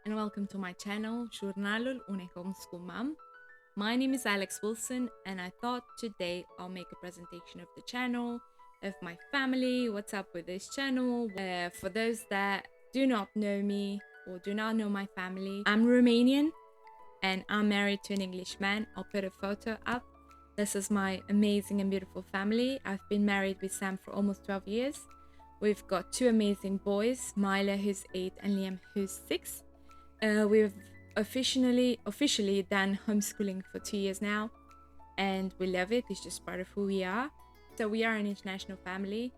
and welcome to my channel, Giornalul unei homeschool mom. My name is Alex Wilson, and I thought today I'll make a presentation of the channel, of my family, what's up with this channel. For those that do not know me or do not know my family, I'm Romanian and I'm married to an English man. I'll put a photo up. This is my amazing and beautiful family. I've been married with Sam for almost 12 years. We've got two amazing boys, Mila, who's 8, and Liam, who's 6. We've officially done homeschooling for 2 years now, and we love it. It's just part of who we are. So we are an international family,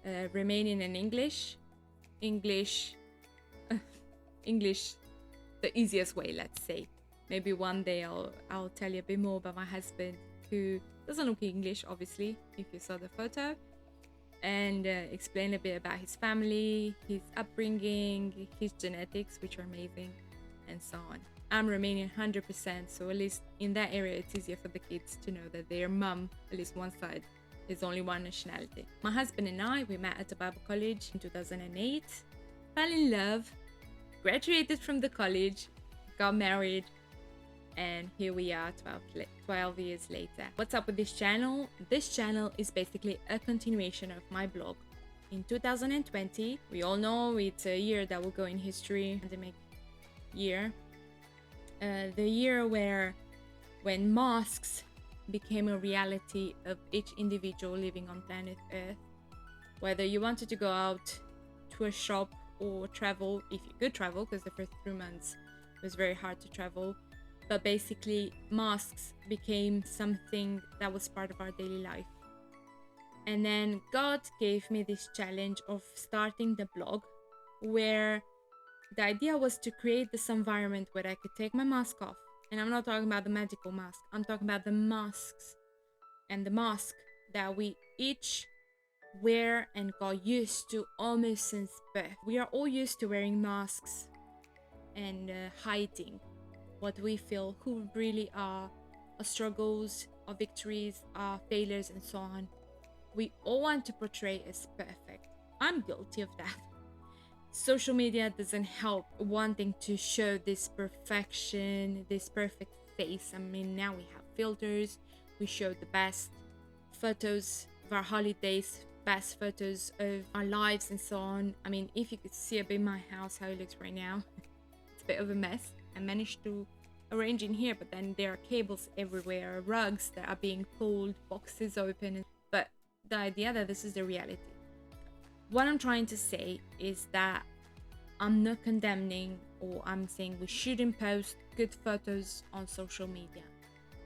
Romanian and English. English, the easiest way, let's say. Maybe one day I'll tell you a bit more about my husband, who doesn't look English, obviously, if you saw the photo, and explain a bit about his family, his upbringing, his genetics, which are amazing, and so on. I'm Romanian 100%, so at least in that area it's easier for the kids to know that their mum, at least one side, is only one nationality. My husband and I, we met at a Bible college in 2008, fell in love, graduated from the college, got married, and here we are 12 years later. What's up with this channel? This channel is basically a continuation of my blog. In 2020, we all know it's a year that will go in history, pandemic year. The year when masks became a reality of each individual living on planet Earth. Whether you wanted to go out to a shop or travel, if you could travel, because the first 3 months was very hard to travel. But basically, masks became something that was part of our daily life. And then God gave me this challenge of starting the blog, where the idea was to create this environment where I could take my mask off. And I'm not talking about the magical mask. I'm talking about the masks and the mask that we each wear and got used to almost since birth. We are all used to wearing masks and hiding what we feel, who we really are, our struggles, our victories, our failures, and so on. We all want to portray as perfect. I'm guilty of that. Social media doesn't help wanting to show this perfection, this perfect face. I mean, now we have filters, we show the best photos of our holidays, best photos of our lives, and so on. I mean, if you could see a bit my house, how it looks right now, it's a bit of a mess. I managed to arrange in here, but then there are cables everywhere, rugs that are being pulled, boxes open. But the idea that this is the reality. What I'm trying to say is that I'm not condemning, or I'm saying we shouldn't post good photos on social media.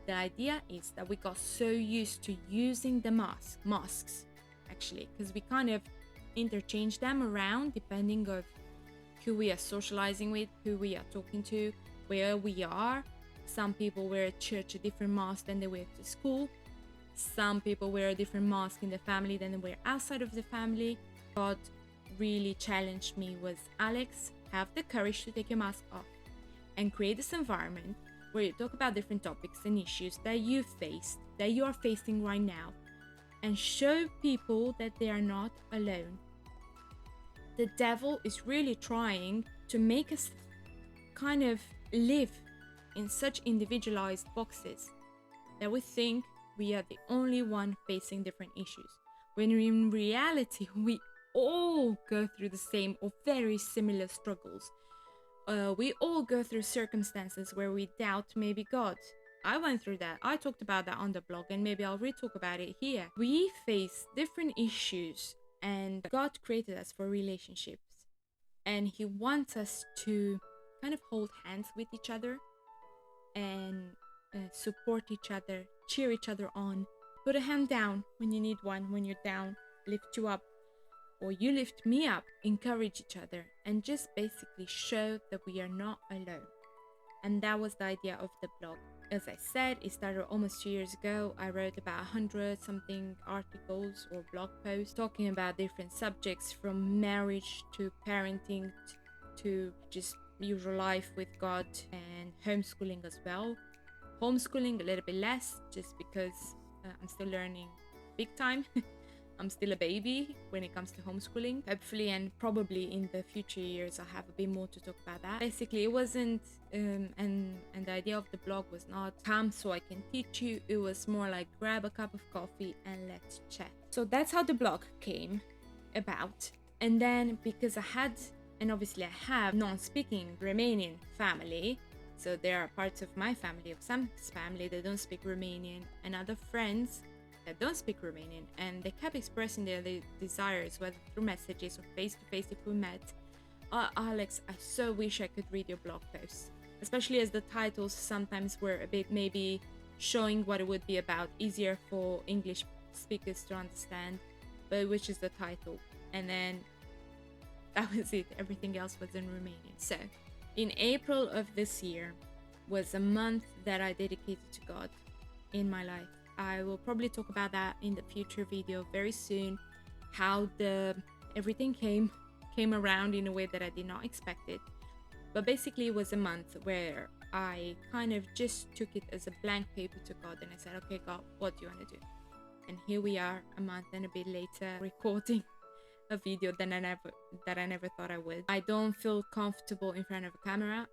The idea is that we got so used to using the masks actually, because we kind of interchange them around depending of who we are socializing with, who we are talking to, where we are. Some people wear at church a different mask than they wear to school. Some people wear a different mask in the family than they wear outside of the family. God really challenged me was, Alex, have the courage to take your mask off and create this environment where you talk about different topics and issues that you faced, that you are facing right now, and show people that they are not alone. The devil is really trying to make us kind of live in such individualized boxes that we think we are the only one facing different issues, when in reality we all go through the same or very similar struggles. We all go through circumstances where we doubt maybe God. I went through that. I talked about that on the blog, and maybe I'll re-talk about it here. We face different issues, and God created us for relationships, and He wants us to kind of hold hands with each other and support each other, cheer each other on, put a hand down when you need one, when you're down, lift you up, or you lift me up, encourage each other, and just basically show that we are not alone. And that was the idea of the blog. As I said, it started almost 2 years ago. I wrote about 100 something articles or blog posts talking about different subjects, from marriage to parenting to just usual life with God, and homeschooling as well. Homeschooling a little bit less, just because I'm still learning big time. I'm still a baby when it comes to homeschooling. Hopefully and probably in the future years I'll have a bit more to talk about that. Basically, it wasn't and the idea of the blog was not come so I can teach you. It was more like grab a cup of coffee and let's chat. So that's how the blog came about. And then because I had, and obviously I have, non-speaking Romanian family, so there are parts of my family, of Sam's family, that don't speak Romanian, and other friends that don't speak Romanian, and they kept expressing their desires, whether through messages or face-to-face if we met. Alex, I so wish I could read your blog posts, especially as the titles sometimes were a bit maybe showing what it would be about, easier for English speakers to understand, but which is the title. And then that was it. Everything else was in Romanian. So in April of this year was a month that I dedicated to God in my life. I will probably talk about that in the future video very soon, how everything came around in a way that I did not expect it. But basically it was a month where I kind of just took it as a blank paper to God, and I said, okay, God, what do you want to do? And here we are a month and a bit later, recording a video that I never thought I would. I don't feel comfortable in front of a camera.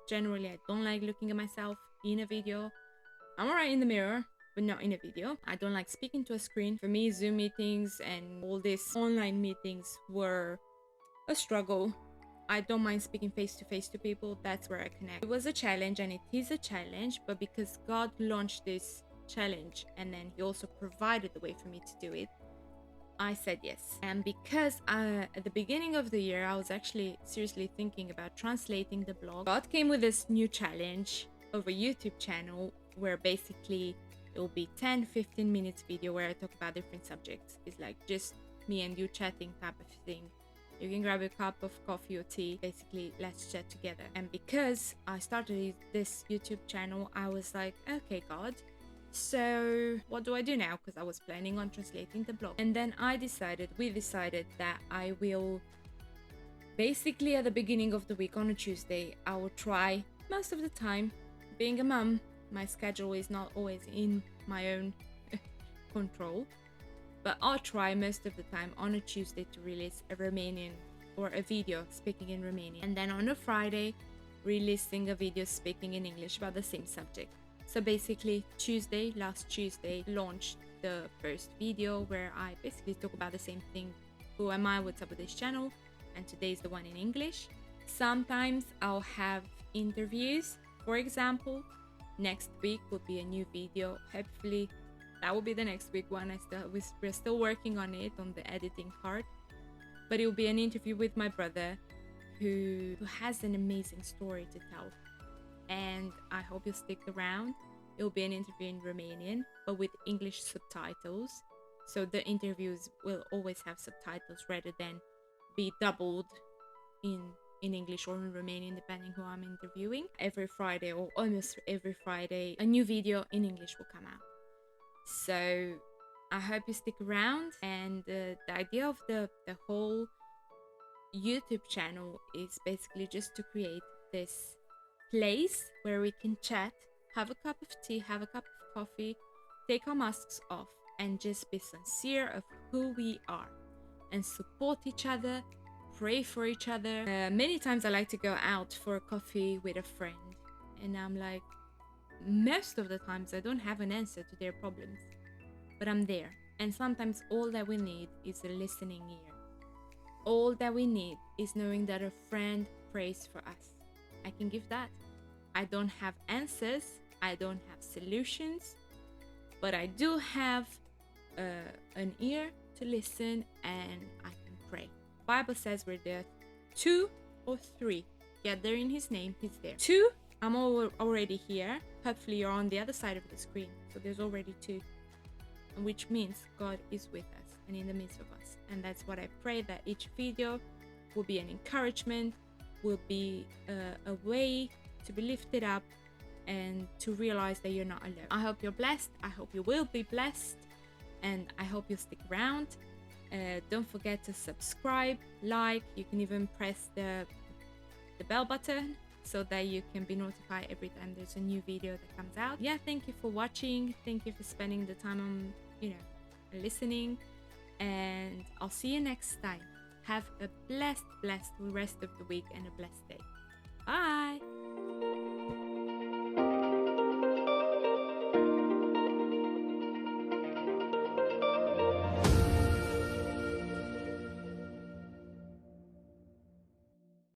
Generally I don't like looking at myself in a video. I'm alright in the mirror, but not in a video. I don't like speaking to a screen. For me, Zoom meetings and all these online meetings were a struggle. I don't mind speaking face to face to people. That's where I connect. It was a challenge, and it is a challenge, but because God launched this challenge and then he also provided the way for me to do it, I said yes. And because at the beginning of the year I was actually seriously thinking about translating the blog, God came with this new challenge of a YouTube channel where basically it will be 10-15 minutes video where I talk about different subjects. It's like just me and you chatting type of thing. You can grab a cup of coffee or tea, basically let's chat together. And because I started this YouTube channel, I was like, okay, God, so what do I do now? Because I was planning on translating the blog. And then we decided that I will basically at the beginning of the week on a Tuesday, I will try. Most of the time, being a mum, my schedule is not always in my own control, but I'll try most of the time on a Tuesday to release a Romanian or a video speaking in Romanian, and then on a Friday releasing a video speaking in English about the same subject. So basically last Tuesday launched the first video where I basically talk about the same thing. Who am I, what's up with this channel? And today is the one in English. Sometimes I'll have interviews. For example, next week will be a new video. Hopefully that will be the next week one. We're still working on it, on the editing part, but it will be an interview with my brother who has an amazing story to tell, and I hope you'll stick around. It will be an interview in Romanian but with English subtitles, so the interviews will always have subtitles rather than be doubled in English or in Romanian, depending who I'm interviewing. Every Friday, or almost every Friday, a new video in English will come out. So I hope you stick around. And the idea of the whole YouTube channel is basically just to create this place where we can chat, have a cup of tea, have a cup of coffee, take our masks off, and just be sincere of who we are and support each other, pray for each other. Many times I like to go out for a coffee with a friend, and I'm like, most of the times I don't have an answer to their problems, but I'm there. And sometimes all that we need is a listening ear. All that we need is knowing that a friend prays for us. I can give that. I don't have answers, I don't have solutions, but I do have an ear to listen, and I can pray. Bible says we're there 2 or 3 gather in his name, he's there. 2, I'm already here. Hopefully you're on the other side of the screen, so there's already 2, which means God is with us and in the midst of us. And that's what I pray, that each video will be an encouragement, will be a way to be lifted up and to realize that you're not alone. I hope you're blessed. I hope you will be blessed, and I hope you'll stick around. Don't forget to subscribe, like. You can even press the bell button so that you can be notified every time there's a new video that comes out. Yeah, thank you for watching. Thank you for spending the time on listening. and I'll see you next time. Have a blessed rest of the week and a blessed day. Bye.